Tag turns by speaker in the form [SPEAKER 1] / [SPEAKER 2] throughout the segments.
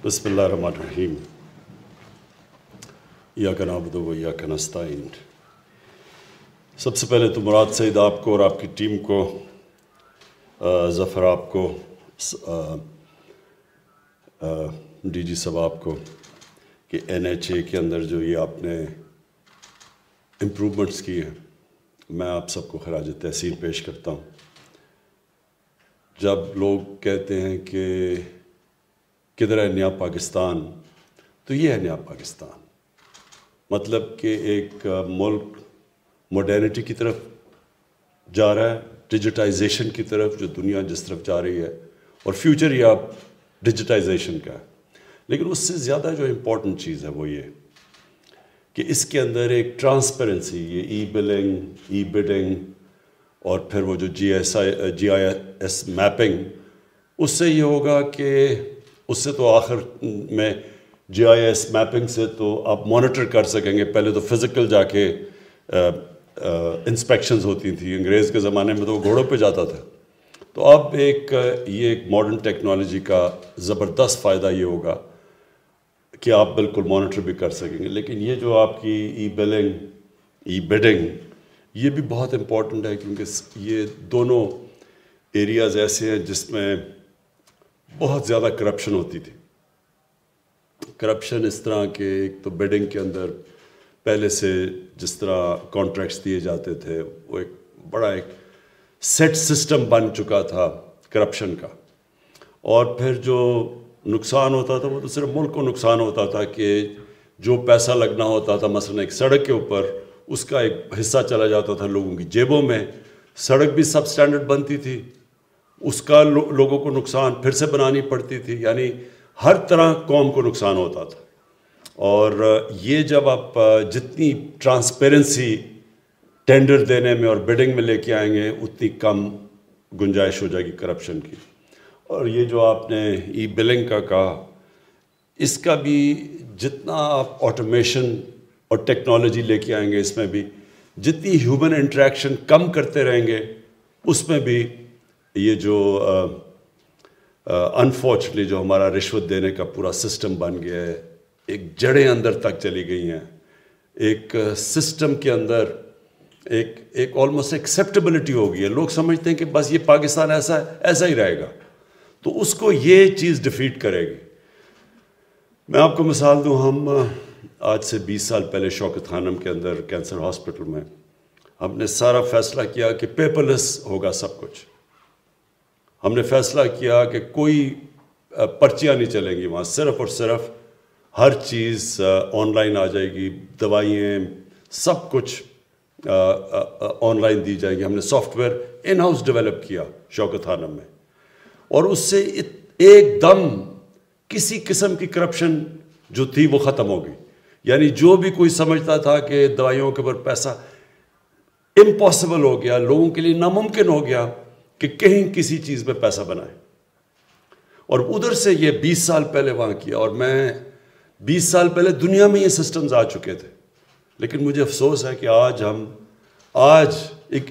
[SPEAKER 1] بسم اللہ الرحمن الرحیم ایاک نعبد و ایاک نستعین۔ سب سے پہلے تو مراد سعید آپ کو اور آپ کی ٹیم کو، ظفر آپ کو، ڈی جی صاحب آپ کو، کہ NHA کے اندر جو یہ آپ نے امپرومنٹس کی ہیں، میں آپ سب کو خراج تحسین پیش کرتا ہوں۔ جب لوگ کہتے ہیں کہ کدھر ہے نیا پاکستان، تو یہ ہے نیا پاکستان۔ مطلب کہ ایک ملک ماڈرنٹی کی طرف جا رہا ہے، ڈیجیٹائزیشن کی طرف، جو دنیا جس طرف جا رہی ہے، اور فیوچر یہ اب ڈیجیٹائزیشن کا ہے۔ لیکن اس سے زیادہ جو امپورٹنٹ چیز ہے وہ یہ کہ اس کے اندر ایک ٹرانسپیرنسی، یہ ای بلنگ، ای بڈنگ، اور پھر وہ جو جی آئی ایس میپنگ، اس سے یہ ہوگا کہ اس سے تو آخر میں جی آئی ایس میپنگ سے تو آپ مانیٹر کر سکیں گے۔ پہلے تو فزیکل جا کے انسپیکشنز ہوتی تھیں، انگریز کے زمانے میں تو وہ گھوڑوں پہ جاتا تھا۔ تو اب یہ ایک ماڈرن ٹیکنالوجی کا زبردست فائدہ یہ ہوگا کہ آپ بالکل مانیٹر بھی کر سکیں گے۔ لیکن یہ جو آپ کی ای بلنگ، ای بڈنگ، یہ بھی بہت امپورٹنٹ ہے، کیونکہ یہ دونوں ایریاز ایسے ہیں جس میں بہت زیادہ کرپشن ہوتی تھی۔ کرپشن اس طرح کہ ایک تو بڈنگ کے اندر پہلے سے جس طرح کانٹریکٹس دیے جاتے تھے، وہ ایک بڑا ایک سیٹ سسٹم بن چکا تھا کرپشن کا، اور پھر جو نقصان ہوتا تھا وہ تو صرف ملک کو نقصان ہوتا تھا کہ جو پیسہ لگنا ہوتا تھا مثلا ایک سڑک کے اوپر، اس کا ایک حصہ چلا جاتا تھا لوگوں کی جیبوں میں۔ سڑک بھی سب سٹینڈرڈ بنتی تھی، اس کا لوگوں کو نقصان پھر سے بنانی پڑتی تھی، یعنی ہر طرح قوم کو نقصان ہوتا تھا۔ اور یہ جب آپ جتنی ٹرانسپیرنسی ٹینڈر دینے میں اور بڈنگ میں لے کے آئیں گے، اتنی کم گنجائش ہو جائے گی کرپشن کی۔ اور یہ جو آپ نے ای بلنگ کا کہا، اس کا بھی جتنا آپ آٹومیشن اور ٹیکنالوجی لے کے آئیں گے، اس میں بھی جتنی ہیومن انٹریکشن کم کرتے رہیں گے، اس میں بھی یہ جو انفارچونیٹلی جو ہمارا رشوت دینے کا پورا سسٹم بن گیا ہے، ایک جڑیں اندر تک چلی گئی ہیں، ایک سسٹم کے اندر ایک آلموسٹ ایکسیپٹیبلٹی ہو گئی ہے۔ لوگ سمجھتے ہیں کہ بس یہ پاکستان ایسا ہی رہے گا، تو اس کو یہ چیز ڈیفیٹ کرے گی۔ میں آپ کو مثال دوں، ہم آج سے 20 سال پہلے شوکت خانم کے اندر کینسر ہاسپٹل میں ہم نے سارا فیصلہ کیا کہ پیپر لیس ہوگا سب کچھ۔ ہم نے فیصلہ کیا کہ کوئی پرچیاں نہیں چلیں گی وہاں، صرف اور صرف ہر چیز آن لائن آ جائے گی، دوائیں سب کچھ آن لائن دی جائیں گی۔ ہم نے soft where in house develop کیا شوکت خانم میں، اور اس سے ایک دم کسی قسم کی کرپشن جو تھی وہ ختم ہو گئی۔ یعنی جو بھی کوئی سمجھتا تھا کہ دوائیوں کے اوپر پیسہ، امپاسبل ہو گیا، لوگوں کے لیے ناممکن ہو گیا کہ کہیں کسی چیز پہ پیسہ بنائے۔ اور ادھر سے یہ 20 سال پہلے وہاں کیا، اور میں 20 سال پہلے دنیا میں یہ سسٹمز آ چکے تھے، لیکن مجھے افسوس ہے کہ آج ایک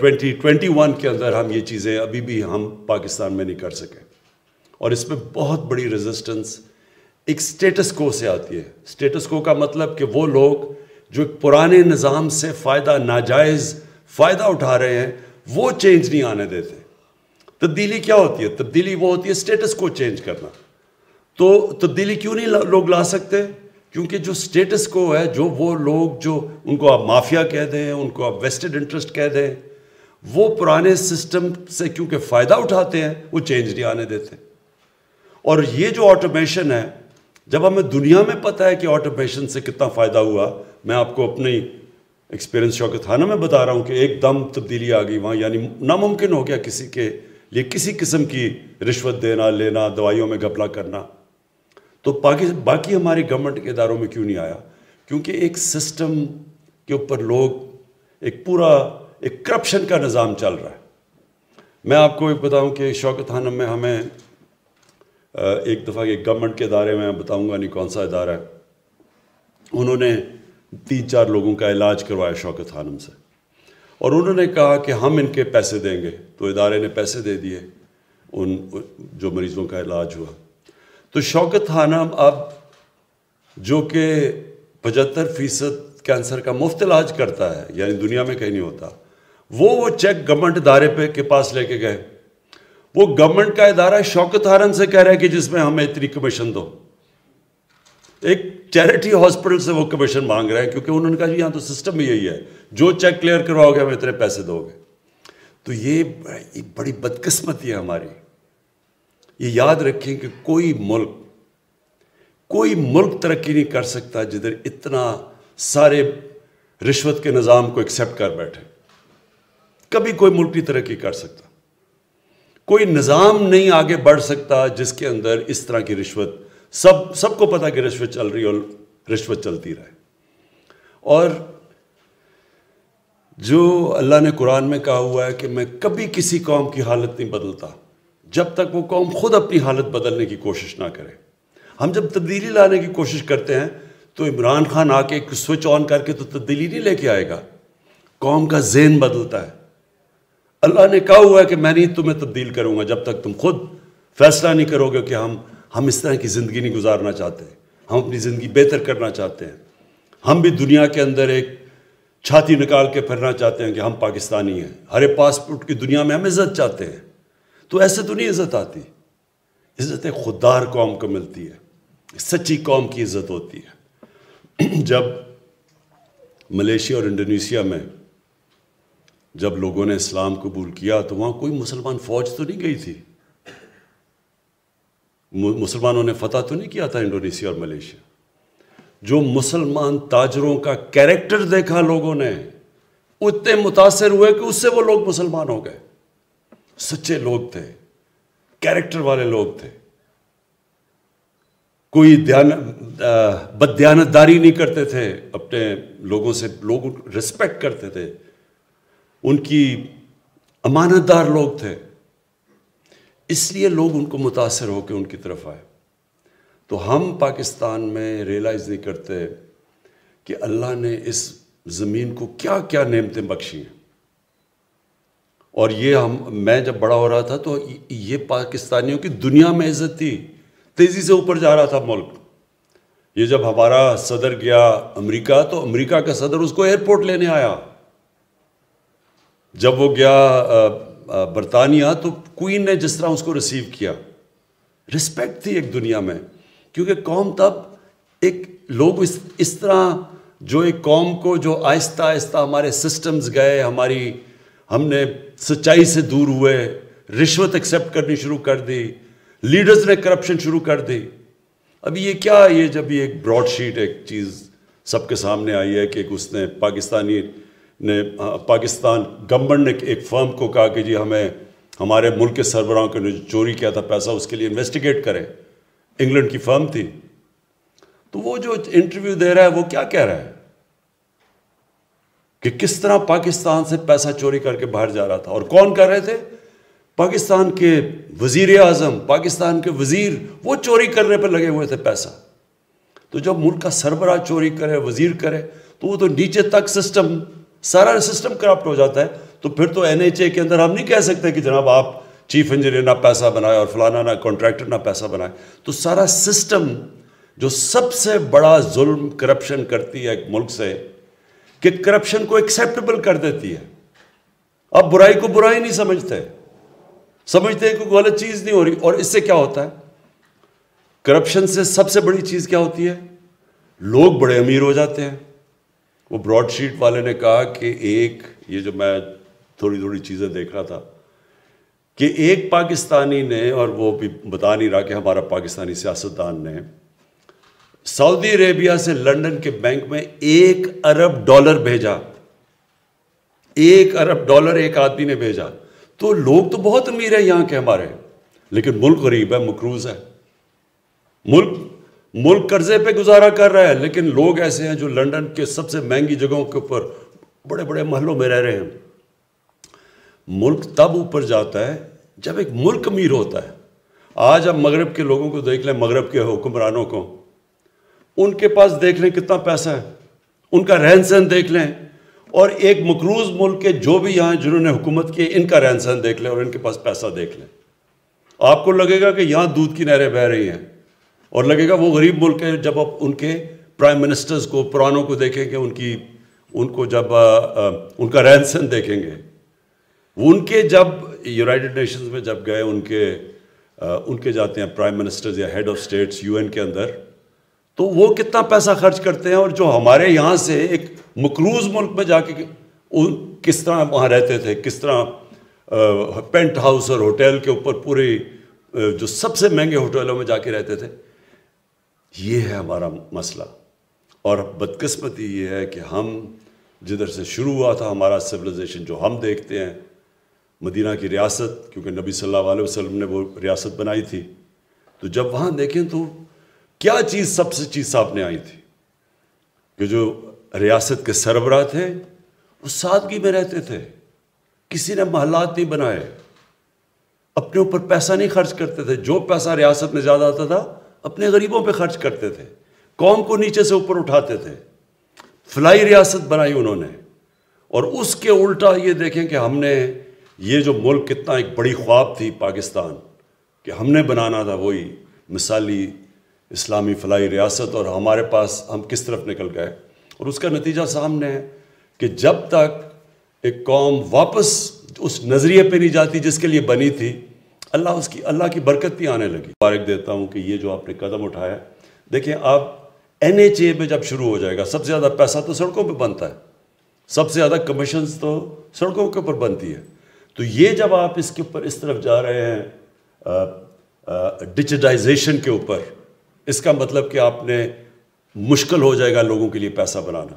[SPEAKER 1] 2021 کے اندر ہم یہ چیزیں ابھی بھی ہم پاکستان میں نہیں کر سکے۔ اور اس میں بہت بڑی ریزسٹنس ایک سٹیٹس کو سے آتی ہے۔ سٹیٹس کو کا مطلب کہ وہ لوگ جو ایک پرانے نظام سے ناجائز فائدہ اٹھا رہے ہیں، وہ چینج نہیں آنے دیتے۔ تبدیلی کیا ہوتی ہے؟ تبدیلی وہ ہوتی ہے سٹیٹس کو چینج کرنا۔ تو تبدیلی کیوں نہیں لوگ لا سکتے؟ کیونکہ جو سٹیٹس کو ہے، جو وہ لوگ جو ان کو آپ مافیا کہہ دیں، ان کو آپ ویسٹڈ انٹرسٹ کہہ دیں، وہ پرانے سسٹم سے کیونکہ فائدہ اٹھاتے ہیں، وہ چینج نہیں آنے دیتے۔ اور یہ جو آٹومیشن ہے، جب ہمیں دنیا میں پتہ ہے کہ آٹومیشن سے کتنا فائدہ ہوا، میں آپ کو اپنی ایکسپیرینس شوکت خانہ میں بتا رہا ہوں کہ ایک دم تبدیلی آ گئی وہاں، یعنی ناممکن ہو گیا کسی کے لیے کسی قسم کی رشوت دینا لینا، دوائیوں میں گھپلا کرنا۔ تو باقی ہماری گورنمنٹ کے اداروں میں کیوں نہیں آیا؟ کیونکہ ایک سسٹم کے اوپر لوگ ایک کرپشن کا نظام چل رہا ہے۔ میں آپ کو ایک بتاؤں کہ شوکت خانم میں ہمیں ایک دفعہ ایک گورنمنٹ کے ادارے میں بتاؤں گا نہیں کون سا ادارہ ہے، انہوں نے 3-4 لوگوں کا علاج کروایا شوکت خانم سے، اور انہوں نے کہا کہ ہم ان کے پیسے دیں گے، تو ادارے نے پیسے دے دیے ان جو مریضوں کا علاج ہوا۔ تو شوکت خانم اب جو کہ 75% کینسر کا مفت علاج کرتا ہے، یعنی دنیا میں کہیں نہیں ہوتا، وہ چیک گورنمنٹ ادارے پہ کے پاس لے کے گئے. وہ گورنمنٹ کا ادارہ شوکت خانم سے کہہ رہا ہے کہ جس میں ہمیں اتنی کمیشن دو. ایک چیریٹی ہاسپٹل سے وہ کمیشن مانگ رہے ہیں، کیونکہ انہوں نے کہا جی یہاں تو سسٹم ہی یہی ہے، جو چیک کلیئر کرواؤ گے ہمیں اتنے پیسے دو گے. تو یہ بڑی بدقسمتی ہے ہماری. یہ یاد رکھیں کہ کوئی ملک ترقی نہیں کر سکتا جدھر اتنا سارے رشوت کے نظام کو ایکسیپٹ کر بیٹھے. کبھی کوئی ملک نہیں ترقی کر سکتا. کوئی نظام نہیں آگے بڑھ سکتا جس کے اندر اس طرح کی رشوت، سب کو پتا کہ رشوت چل رہی اور رشوت چلتی رہے. اور جو اللہ نے قرآن میں کہا ہوا ہے کہ میں کبھی کسی قوم کی حالت نہیں بدلتا جب تک وہ قوم خود اپنی حالت بدلنے کی کوشش نہ کرے. ہم جب تبدیلی لانے کی کوشش کرتے ہیں تو عمران خان آ کے ایک سوئچ آن کر کے تو تبدیلی نہیں لے کے آئے گا. قوم کا ذہن بدلتا ہے. اللہ نے کہا ہوا ہے کہ میں نہیں تمہیں تبدیل کروں گا جب تک تم خود فیصلہ نہیں کرو گے کہ ہم اس طرح کی زندگی نہیں گزارنا چاہتے، ہم اپنی زندگی بہتر کرنا چاہتے ہیں. ہم بھی دنیا کے اندر ایک چھاتی نکال کے پھرنا چاہتے ہیں کہ ہم پاکستانی ہیں. ہر پاسپورٹ کی دنیا میں ہم عزت چاہتے ہیں. تو ایسے تو نہیں عزت آتی. عزت خوددار قوم کو ملتی ہے، سچی قوم کی عزت ہوتی ہے. جب ملیشیا اور انڈونیشیا میں جب لوگوں نے اسلام قبول کیا تو وہاں کوئی مسلمان فوج تو نہیں گئی تھی. مسلمانوں نے فتح تو نہیں کیا تھا انڈونیشیا اور ملیشیا. جو مسلمان تاجروں کا کیریکٹر دیکھا لوگوں نے، اتنے متاثر ہوئے کہ اس سے وہ لوگ مسلمان ہو گئے. سچے لوگ تھے، کیریکٹر والے لوگ تھے. کوئی بددیانتداری نہیں کرتے تھے اپنے لوگوں سے. لوگ رسپیکٹ کرتے تھے، ان کی امانت دار لوگ تھے. اس لیے لوگ ان کو متاثر ہو کے ان کی طرف آئے. تو ہم پاکستان میں ریئلائز نہیں کرتے کہ اللہ نے اس زمین کو کیا کیا نعمتیں بخشی ہیں. اور میں جب بڑا ہو رہا تھا تو یہ پاکستانیوں کی دنیا میں عزت تھی. تیزی سے اوپر جا رہا تھا ملک. یہ جب ہمارا صدر گیا امریکہ تو امریکہ کا صدر اس کو ایئرپورٹ لینے آیا. جب وہ گیا برطانیہ تو کوئین نے جس طرح اس کو ریسیو کیا، رسپیکٹ تھی ایک دنیا میں. کیونکہ قوم تب ایک لوگ اس طرح جو ایک قوم کو جو آہستہ آہستہ ہمارے سسٹمز گئے، ہم نے سچائی سے دور ہوئے، رشوت ایکسیپٹ کرنی شروع کر دی، لیڈرز نے کرپشن شروع کر دی. اب یہ کیا، یہ جب یہ ایک براڈ شیٹ ایک چیز سب کے سامنے آئی ہے کہ اس نے پاکستان گورنمنٹ نے ایک فرم کو کہا کہ جی ہمیں ہمارے ملک کے سربراہوں کو جو چوری کیا تھا پیسہ اس کے لیے انویسٹیگیٹ کرے. انگلینڈ کی فرم تھی. تو وہ جو انٹرویو دے رہا ہے وہ کیا کہہ رہا ہے کہ کس طرح پاکستان سے پیسہ چوری کر کے باہر جا رہا تھا. اور کون کر رہے تھے؟ پاکستان کے وزیر اعظم، پاکستان کے وزیر، وہ چوری کرنے پہ لگے ہوئے تھے پیسہ. تو جب ملک کا سربراہ چوری کرے، وزیر کرے، تو وہ تو نیچے تک سارا سسٹم کرپٹ ہو جاتا ہے. تو پھر تو NHA کے اندر ہم نہیں کہہ سکتے کہ جناب آپ چیف انجینئر نہ پیسہ بنائے اور فلانا نہ کانٹریکٹر نہ پیسہ بنائے. تو سارا سسٹم جو سب سے بڑا ظلم کرپشن کرتی ہے ایک ملک سے کہ کرپشن کو ایکسیپٹیبل کر دیتی ہے. اب برائی کو برائی نہیں سمجھتے کہ کوئی غلط چیز نہیں ہو رہی. اور اس سے کیا ہوتا ہے؟ کرپشن سے سب سے بڑی چیز کیا ہوتی ہے؟ لوگ بڑے امیر ہو جاتے ہیں. وہ براڈ شیٹ والے نے کہا کہ یہ جو میں تھوڑی چیزیں دیکھ رہا تھا کہ ایک پاکستانی نے، اور وہ بھی بتا نہیں رہا کہ ہمارا پاکستانی سیاستدان نے، سعودی عربیہ سے لنڈن کے بینک میں $1 ارب بھیجا. $1 ارب ایک آدمی نے بھیجا. تو لوگ تو بہت امیر ہیں یہاں کے ہمارے، لیکن ملک غریب ہے، مقروض ہے. ملک قرضے پہ گزارا کر رہا ہے، لیکن لوگ ایسے ہیں جو لنڈن کے سب سے مہنگی جگہوں کے اوپر بڑے بڑے محلوں میں رہ رہے ہیں. ملک تب اوپر جاتا ہے جب ایک ملک امیر ہوتا ہے. آج ہم مغرب کے لوگوں کو دیکھ لیں، مغرب کے حکمرانوں کو، ان کے پاس دیکھ لیں کتنا پیسہ ہے، ان کا رہن سہن دیکھ لیں، اور ایک مقروض ملک کے جو بھی یہاں جنہوں نے حکومت کی ان کا رہن سہن دیکھ لیں اور ان کے پاس پیسہ دیکھ لیں. آپ کو لگے گا کہ یہاں دودھ کی نہریں بہہ رہی ہیں، اور لگے گا وہ غریب ملک ہے جب آپ ان کے پرائم منسٹرز کو پرانوں کو دیکھیں گے، ان کو جب ان کا رہن سہن دیکھیں گے، وہ ان کے جب یونائٹڈ نیشنز میں جب گئے ان کے جاتے ہیں پرائم منسٹرز یا ہیڈ آف اسٹیٹس یو این کے اندر، تو وہ کتنا پیسہ خرچ کرتے ہیں، اور جو ہمارے یہاں سے ایک مقروض ملک میں جا کے کس طرح وہاں رہتے تھے، کس طرح پینٹ ہاؤس اور ہوٹل کے اوپر پورے جو سب سے مہنگے ہوٹلوں میں جا کے رہتے تھے. یہ ہے ہمارا مسئلہ. اور بدقسمتی یہ ہے کہ ہم جدھر سے شروع ہوا تھا ہمارا سویلائزیشن جو ہم دیکھتے ہیں، مدینہ کی ریاست، کیونکہ نبی صلی اللہ علیہ وسلم نے وہ ریاست بنائی تھی، تو جب وہاں دیکھیں تو کیا چیز سب سے چیز سامنے آئی تھی کہ جو ریاست کے سربراہ تھے وہ سادگی میں رہتے تھے، کسی نے محلات نہیں بنائے، اپنے اوپر پیسہ نہیں خرچ کرتے تھے، جو پیسہ ریاست میں زیادہ آتا تھا اپنے غریبوں پہ خرچ کرتے تھے، قوم کو نیچے سے اوپر اٹھاتے تھے. فلاحی ریاست بنائی انہوں نے. اور اس کے الٹا یہ دیکھیں کہ ہم نے یہ جو ملک کتنا ایک بڑی خواب تھی پاکستان کہ ہم نے بنانا تھا وہی مثالی اسلامی فلاحی ریاست، اور ہمارے پاس ہم کس طرف نکل گئے. اور اس کا نتیجہ سامنے ہے کہ جب تک ایک قوم واپس اس نظریے پہ نہیں جاتی جس کے لیے بنی تھی، اللہ کی برکت بھی آنے لگی. مبارک دیتا ہوں کہ یہ جو آپ نے قدم اٹھایا. دیکھیں آپ NHA میں جب شروع ہو جائے گا، سب سے زیادہ پیسہ تو سڑکوں پہ بنتا ہے، سب سے زیادہ کمیشنز تو سڑکوں کے اوپر بنتی ہے. تو یہ جب آپ اس کے اوپر اس طرف جا رہے ہیں ڈیجیٹائزیشن کے اوپر، اس کا مطلب کہ آپ نے مشکل ہو جائے گا لوگوں کے لیے پیسہ بنانا،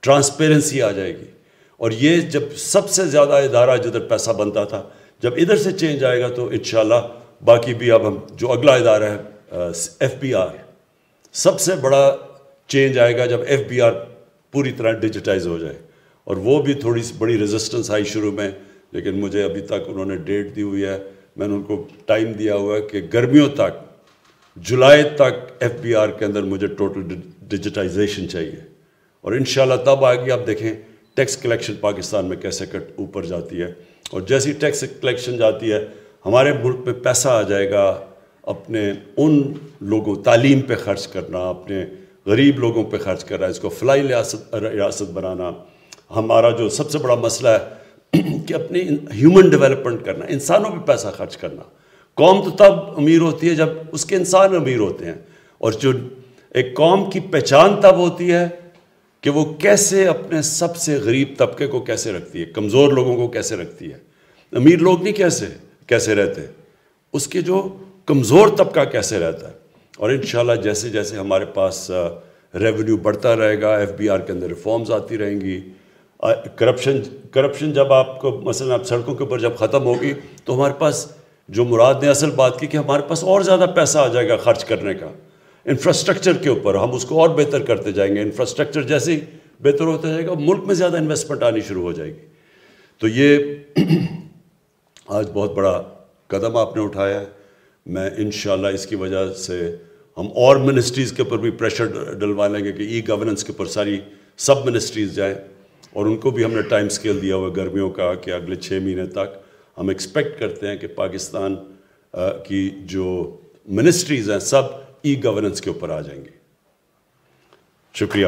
[SPEAKER 1] ٹرانسپیرنسی آ جائے گی. اور یہ جب سب سے زیادہ ادارہ جدھر پیسہ بنتا تھا، جب ادھر سے چینج آئے گا تو انشاءاللہ باقی بھی. اب ہم جو اگلا ادارہ ہے FBR، سب سے بڑا چینج آئے گا جب FBR پوری طرح ڈیجیٹائز ہو جائے. اور وہ بھی تھوڑی سی بڑی ریزسٹنس آئی شروع میں، لیکن مجھے ابھی تک انہوں نے ڈیٹ دی ہوئی ہے، میں نے ان کو ٹائم دیا ہوا ہے کہ گرمیوں تک، جولائی تک FBR کے اندر مجھے ٹوٹل ڈیجیٹائزیشن چاہیے. اور انشاءاللہ تب آئے گی. آپ دیکھیں ٹیکس کلیکشن پاکستان میں کیسے اوپر جاتی ہے، اور جیسی ٹیکس کلیکشن جاتی ہے ہمارے ملک میں پیسہ آ جائے گا اپنے ان لوگوں، تعلیم پہ خرچ کرنا، اپنے غریب لوگوں پہ خرچ کرنا، اس کو فلاحی ریاست بنانا. ہمارا جو سب سے بڑا مسئلہ ہے کہ اپنی ہیومن ڈیولپمنٹ کرنا، انسانوں پہ پیسہ خرچ کرنا. قوم تو تب امیر ہوتی ہے جب اس کے انسان امیر ہوتے ہیں. اور جو ایک قوم کی پہچان تب ہوتی ہے کہ وہ کیسے اپنے سب سے غریب طبقے کو کیسے رکھتی ہے، کمزور لوگوں کو کیسے رکھتی ہے. امیر لوگ نہیں کیسے رہتے، اس کے جو کمزور طبقہ کیسے رہتا ہے. اور انشاءاللہ جیسے جیسے ہمارے پاس ریونیو بڑھتا رہے گا، FBR کے اندر ریفارمز آتی رہیں گی. کرپشن جب آپ کو مثلا سڑکوں کے اوپر جب ختم ہوگی تو ہمارے پاس جو مراد نے اصل بات کی کہ ہمارے پاس اور زیادہ پیسہ آ جائے گا خرچ کرنے کا. انفراسٹرکچر کے اوپر ہم اس کو اور بہتر کرتے جائیں گے. انفراسٹرکچر جیسے ہی بہتر ہوتا جائے گا ملک میں زیادہ انویسٹمنٹ آنی شروع ہو جائے گی. تو یہ آج بہت بڑا قدم آپ نے اٹھایا ہے. میں انشاءاللہ اس کی وجہ سے ہم اور منسٹریز کے اوپر بھی پریشر ڈلوا لیں گے کہ ای گورننس کے اوپر ساری سب منسٹریز جائیں. اور ان کو بھی ہم نے ٹائم سکیل دیا ہوا گرمیوں کا کہ اگلے 6 مہینے تک ہم ایکسپیکٹ کرتے ہیں کہ پاکستان کی جو منسٹریز ہیں سب ای گورننس کے اوپر آ جائیں گی. شکریہ.